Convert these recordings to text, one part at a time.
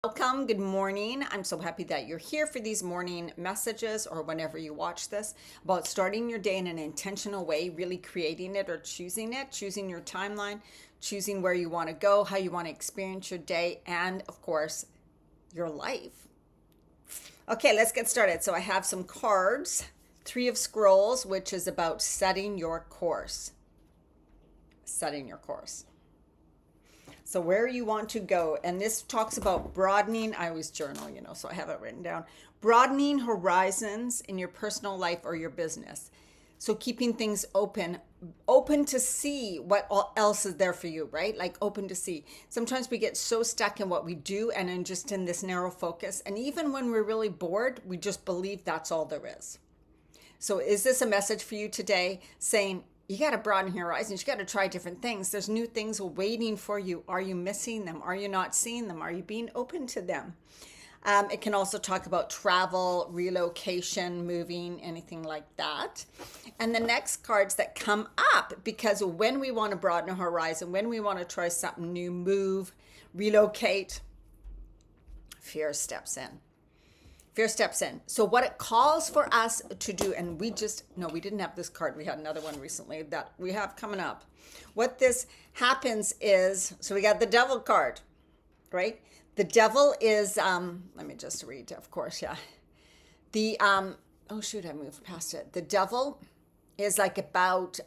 Welcome. Good morning. I'm so happy that you're here for these morning messages or whenever you watch this about starting your day in an intentional way, really creating it or choosing it, choosing your timeline, choosing where you want to go, how you want to experience your day, and of course, your life. Okay, let's get started. So I have some cards, Three of Scrolls, which is about setting your course. Setting your course. So where you want to go, and this talks about broadening. I always journal, so I have it written down. Broadening horizons in your personal life or your business. So keeping things open to see what else is there for you, right? Like open to see. Sometimes we get so stuck in what we do and in this narrow focus. And even when we're really bored, we just believe that's all there is. So is this a message for you today saying, you got to broaden your horizons. You got to try different things. There's new things waiting for you. Are you missing them? Are you not seeing them? Are you being open to them? It can also talk about travel, relocation, moving, anything like that. And the next cards that come up, because when we want to broaden our horizon, when we want to try something new, move, relocate, fear steps in. Fear steps in. So what it calls for us to do, and we didn't have this card. We had another one recently that we have coming up. What this happens is, so we got the devil card, right? The devil is, let me just read, of course, yeah. Oh shoot, I moved past it. The devil is like about,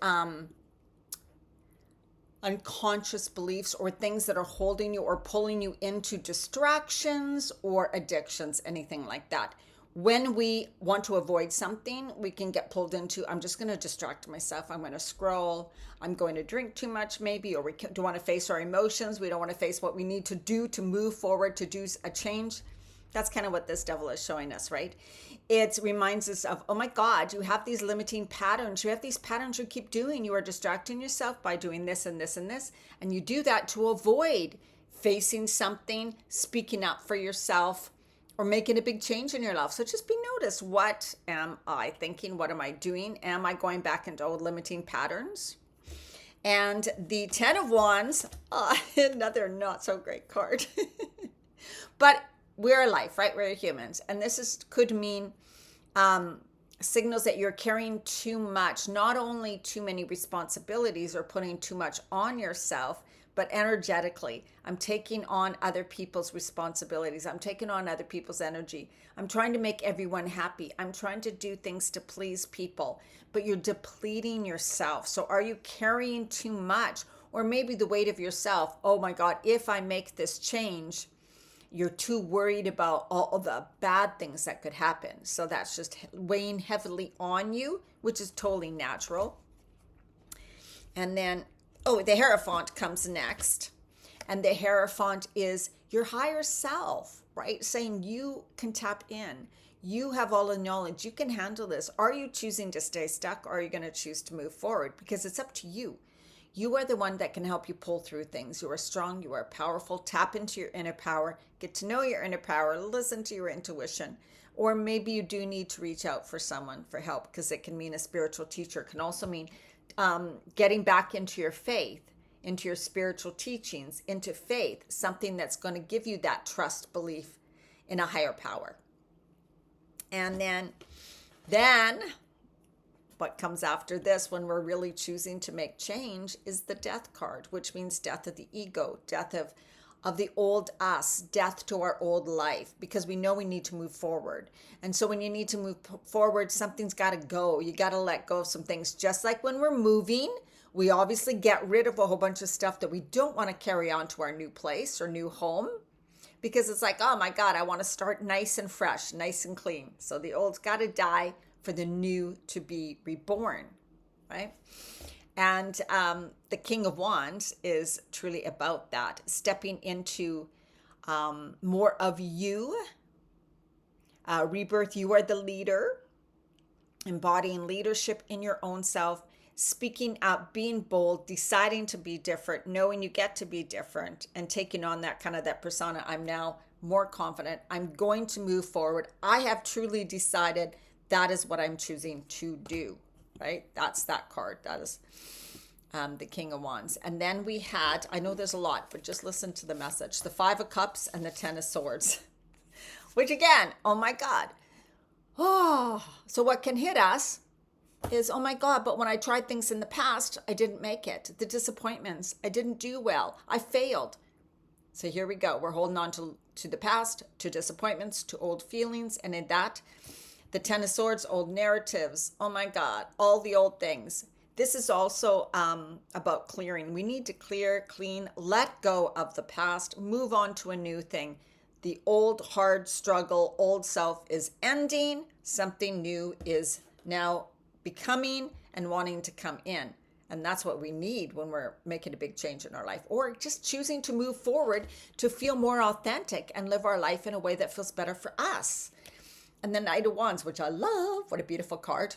unconscious beliefs or things that are holding you or pulling you into distractions or addictions, anything like that. When we want to avoid something, we can get pulled into, I'm just going to distract myself. I'm going to scroll. I'm going to drink too much maybe, or we don't want to face our emotions. We don't want to face what we need to do to move forward, to do a change. That's kind of what this devil is showing us, right? It reminds us of, oh my God, you have these limiting patterns. You have these patterns you keep doing. You are distracting yourself by doing this and this and this. And you do that to avoid facing something, speaking up for yourself, or making a big change in your life. So just be noticed. What am I thinking? What am I doing? Am I going back into old limiting patterns? And the 10 of Wands, another not so great card. But we're alive, right? We're humans. And could mean signals that you're carrying too much, not only too many responsibilities or putting too much on yourself, but energetically. I'm taking on other people's responsibilities. I'm taking on other people's energy. I'm trying to make everyone happy. I'm trying to do things to please people, but you're depleting yourself. So are you carrying too much? Or maybe the weight of yourself, oh my God, if I make this change, you're too worried about all the bad things that could happen. So that's just weighing heavily on you, which is totally natural. And then, the Hierophant comes next. And the Hierophant is your higher self, right? Saying you can tap in. You have all the knowledge. You can handle this. Are you choosing to stay stuck, or are you going to choose to move forward? Because it's up to you. You are the one that can help you pull through things. You are strong. You are powerful. Tap into your inner power. Get to know your inner power. Listen to your intuition. Or maybe you do need to reach out for someone for help, because it can mean a spiritual teacher. It can also mean getting back into your faith, into your spiritual teachings, into faith, something that's going to give you that trust, belief in a higher power. And then what comes after this, when we're really choosing to make change, is the Death card, which means death of the ego, death of the old us, death to our old life, because we know we need to move forward. And so when you need to move forward, something's got to go. You got to let go of some things. Just like when we're moving, we obviously get rid of a whole bunch of stuff that we don't want to carry on to our new place or new home, because it's like, oh my God, I want to start nice and fresh, nice and clean. So the old's got to die for the new to be reborn, right? And the King of Wands is truly about that, stepping into more of you, rebirth. You are the leader, embodying leadership in your own self, speaking up, being bold, deciding to be different, knowing you get to be different, and taking on that persona. I'm now more confident. I'm going to move forward. I have truly decided that is what I'm choosing to do, right? That's that card. That is the King of Wands. And then we had, I know there's a lot, but just listen to the message, the Five of Cups and the Ten of Swords, which again, oh my God. Oh, so what can hit us is, oh my God, but when I tried things in the past, I didn't make it. The disappointments, I didn't do well. I failed. So here we go. We're holding on to the past, to disappointments, to old feelings. And in that, the Ten of Swords, old narratives. Oh my God, all the old things. This is also about clearing. We need to clear, clean, let go of the past, move on to a new thing. The old hard struggle, old self is ending. Something new is now becoming and wanting to come in. And that's what we need when we're making a big change in our life, or just choosing to move forward to feel more authentic and live our life in a way that feels better for us. And the Knight of Wands, which I love, what a beautiful card.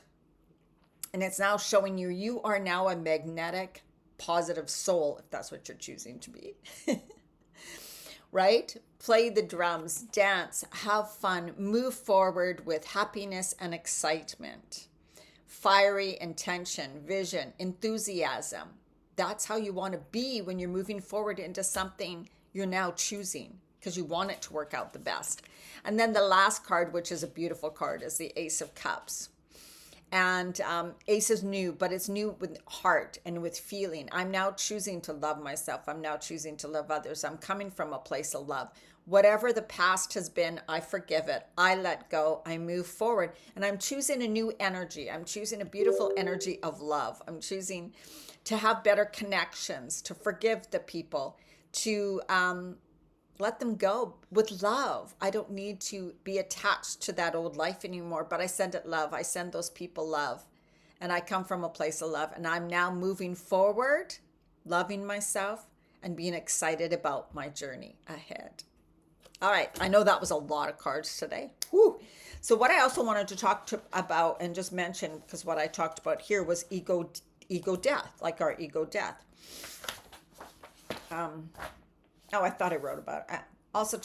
And it's now showing you, you are now a magnetic, positive soul, if that's what you're choosing to be. Right? Play the drums, dance, have fun, move forward with happiness and excitement. Fiery intention, vision, enthusiasm. That's how you want to be when you're moving forward into something you're now choosing, because you want it to work out the best. And then the last card, which is a beautiful card, is the Ace of Cups. And Ace is new, but it's new with heart and with feeling. I'm now choosing to love myself. I'm now choosing to love others. I'm coming from a place of love. Whatever the past has been, I forgive it. I let go. I move forward. And I'm choosing a new energy. I'm choosing a beautiful energy of love. I'm choosing to have better connections, to forgive the people, to let them go with love. I don't need to be attached to that old life anymore, but I send it love. I send those people love. And I come from a place of love. And I'm now moving forward, loving myself, and being excited about my journey ahead. All right, I know that was a lot of cards today. Whew. So what I also wanted to talk about and just mention, because what I talked about here was ego death, like our ego death. Oh, I thought I wrote about it. Also,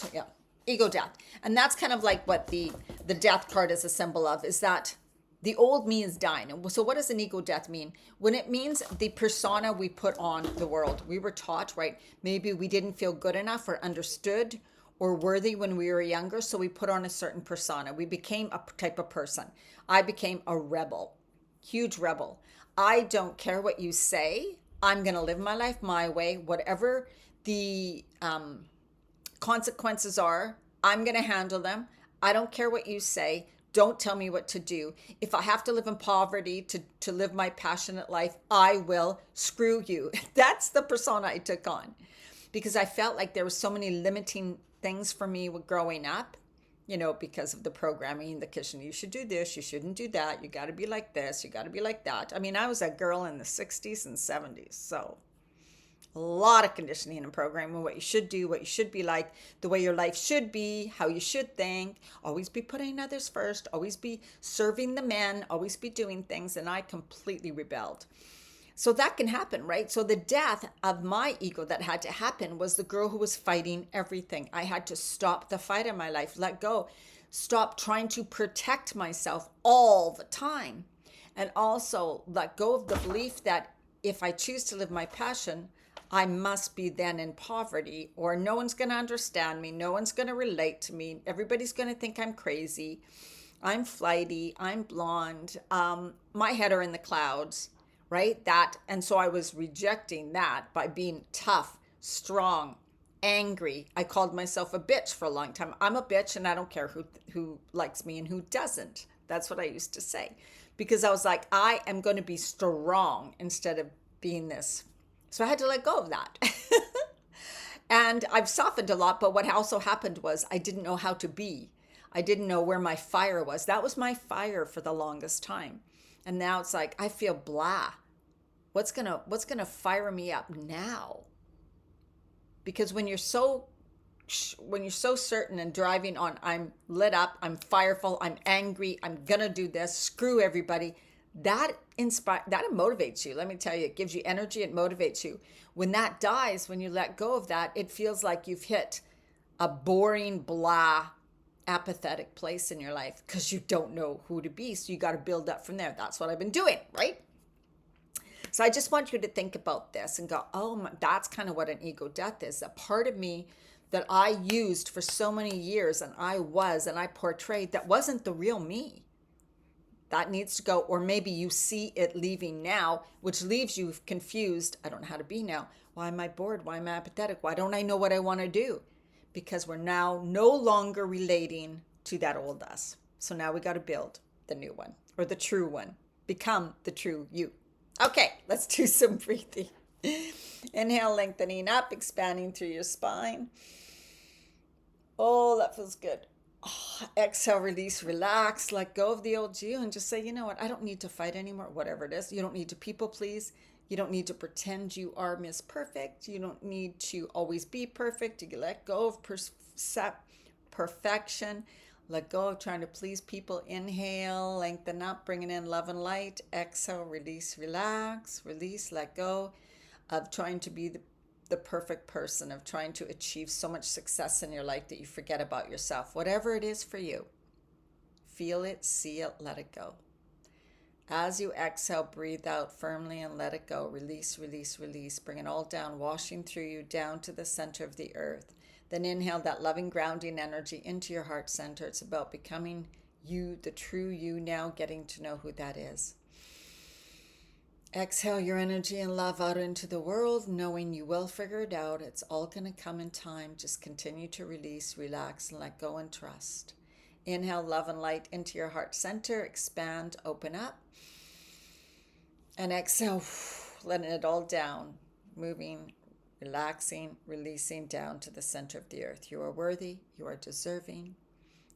ego death. And that's kind of like what the death card is a symbol of, is that the old me is dying. And so what does an ego death mean? When it means the persona we put on the world. We were taught, right? Maybe we didn't feel good enough or understood or worthy when we were younger, so we put on a certain persona. We became a type of person. I became a rebel, huge rebel. I don't care what you say. I'm going to live my life my way. Whatever the consequences are, I'm going to handle them. I don't care what you say. Don't tell me what to do. If I have to live in poverty to live my passionate life, I will. Screw you. That's the persona I took on, because I felt like there were so many limiting things for me with growing up, because of the programming, the kitchen, you should do this, you shouldn't do that, you got to be like this, you got to be like that. I mean, I was a girl in the 60s and 70s, so a lot of conditioning and programming, what you should do, what you should be like, the way your life should be, how you should think, always be putting others first, always be serving the men, always be doing things, and I completely rebelled. So that can happen, right? So the death of my ego that had to happen was the girl who was fighting everything. I had to stop the fight in my life, let go, stop trying to protect myself all the time, and also let go of the belief that if I choose to live my passion, I must be then in poverty, or no one's going to understand me, no one's going to relate to me, everybody's going to think I'm crazy, I'm flighty, I'm blonde, my head are in the clouds. Right? And so I was rejecting that by being tough, strong, angry. I called myself a bitch for a long time. I'm a bitch and I don't care who likes me and who doesn't. That's what I used to say, because I was like, I am going to be strong instead of being this. So I had to let go of that. And I've softened a lot, but what also happened was I didn't know how to be. I didn't know where my fire was. That was my fire for the longest time. And now it's like, I feel blah. What's gonna fire me up now? Because when you're so certain and driving on, I'm lit up, I'm fireful, I'm angry, I'm gonna do this, screw everybody, that motivates you. Let me tell you, it gives you energy, it motivates you. When that dies, when you let go of that, it feels like you've hit a boring, blah, apathetic place in your life, because you don't know who to be. So you got to build up from there. That's what I've been doing, right? So I just want you to think about this and go, oh, that's kind of what an ego death is. A part of me that I used for so many years and I portrayed, that wasn't the real me. That needs to go. Or maybe you see it leaving now, which leaves you confused. I don't know how to be now. Why am I bored? Why am I apathetic? Why don't I know what I want to do? Because we're now no longer relating to that old us. So now we got to build the new one, or the true one. Become the true you. Okay, let's do some breathing. Inhale, lengthening up, expanding through your spine. Oh, that feels good. Oh, exhale, release, relax, let go of the old you, and just say, you know what? I don't need to fight anymore, whatever it is. You don't need to people please. You don't need to pretend you are Miss Perfect. You don't need to always be perfect. You let go of perfection. Let go of trying to please people. Inhale, lengthen up, bringing in love and light. Exhale, release, relax, release, let go of trying to be the perfect person, of trying to achieve so much success in your life that you forget about yourself. Whatever it is for you, feel it, see it, let it go. As you exhale, breathe out firmly and let it go. Release, release, release. Bring it all down, washing through you down to the center of the earth. Then inhale that loving, grounding energy into your heart center. It's about becoming you, the true you, now getting to know who that is. Exhale your energy and love out into the world, knowing you will figure it out. It's all going to come in time. Just continue to release, relax, and let go and trust. Inhale love and light into your heart center. Expand, open up. And exhale, letting it all down, moving, relaxing, releasing down to the center of the earth. You are worthy, you are deserving,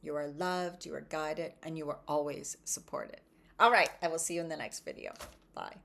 you are loved, you are guided, and you are always supported. All right, I will see you in the next video. Bye.